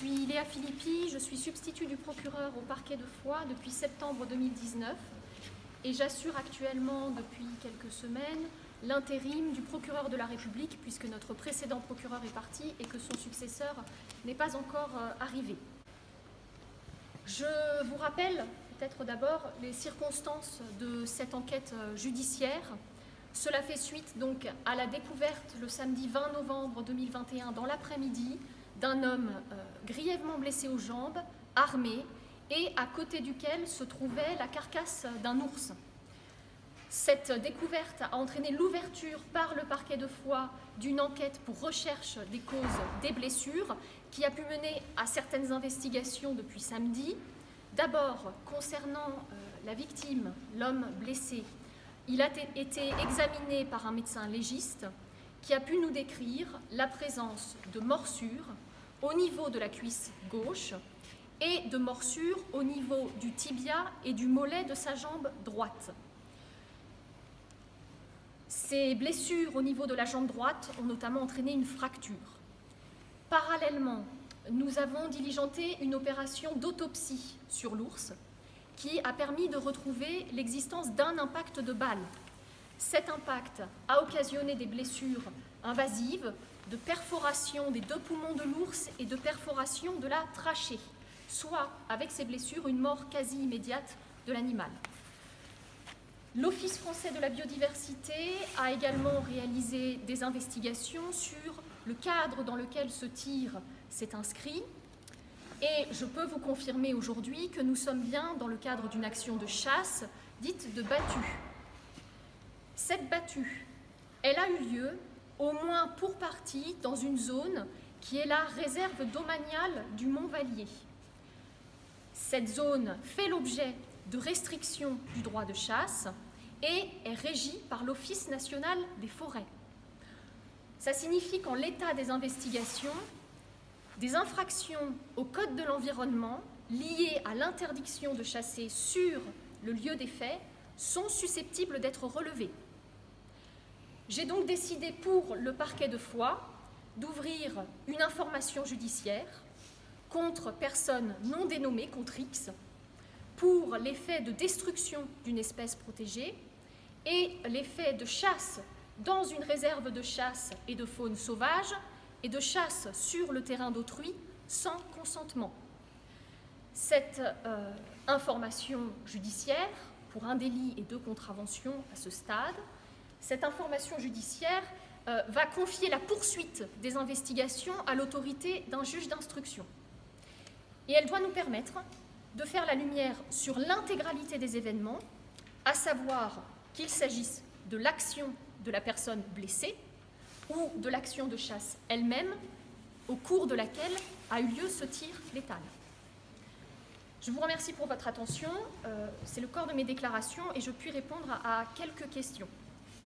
suis Léa Philippi, je suis substitut du procureur au parquet de Foix depuis septembre 2019 et j'assure actuellement depuis quelques semaines l'intérim du procureur de la République puisque notre précédent procureur est parti et que son successeur n'est pas encore arrivé. Je vous rappelle peut-être d'abord les circonstances de cette enquête judiciaire. Cela fait suite donc à la découverte le samedi 20 novembre 2021 dans l'après-midi d'un homme grièvement blessé aux jambes, armé, et à côté duquel se trouvait la carcasse d'un ours. Cette découverte a entraîné l'ouverture par le parquet de Foix d'une enquête pour recherche des causes des blessures qui a pu mener à certaines investigations depuis samedi. D'abord, concernant la victime, l'homme blessé, il a été examiné par un médecin légiste qui a pu nous décrire la présence de morsures au niveau de la cuisse gauche et de morsures au niveau du tibia et du mollet de sa jambe droite. Ces blessures au niveau de la jambe droite ont notamment entraîné une fracture. Parallèlement, nous avons diligenté une opération d'autopsie sur l'ours qui a permis de retrouver l'existence d'un impact de balle. Cet impact a occasionné des blessures invasives, de perforation des deux poumons de l'ours et de perforation de la trachée, soit avec ces blessures une mort quasi immédiate de l'animal. L'Office français de la biodiversité a également réalisé des investigations sur le cadre dans lequel ce tir s'est inscrit et je peux vous confirmer aujourd'hui que nous sommes bien dans le cadre d'une action de chasse dite de battue. Cette battue, elle a eu lieu au moins pour partie dans une zone qui est la réserve domaniale du Mont Vallier. Cette zone fait l'objet de restrictions du droit de chasse et est régie par l'Office national des forêts. Ça signifie qu'en l'état des investigations, des infractions au Code de l'environnement liées à l'interdiction de chasser sur le lieu des faits sont susceptibles d'être relevées. J'ai donc décidé pour le parquet de Foix d'ouvrir une information judiciaire contre personne non dénommée, contre X, pour les faits de destruction d'une espèce protégée et les faits de chasse dans une réserve de chasse et de faune sauvage et de chasse sur le terrain d'autrui sans consentement. Cette information judiciaire, pour un délit et 2 contraventions à ce stade, cette information judiciaire va confier la poursuite des investigations à l'autorité d'un juge d'instruction. Et elle doit nous permettre de faire la lumière sur l'intégralité des événements, à savoir qu'il s'agisse de l'action de la personne blessée ou de l'action de chasse elle-même, au cours de laquelle a eu lieu ce tir létal. Je vous remercie pour votre attention. C'est le corps de mes déclarations et je puis répondre à quelques questions.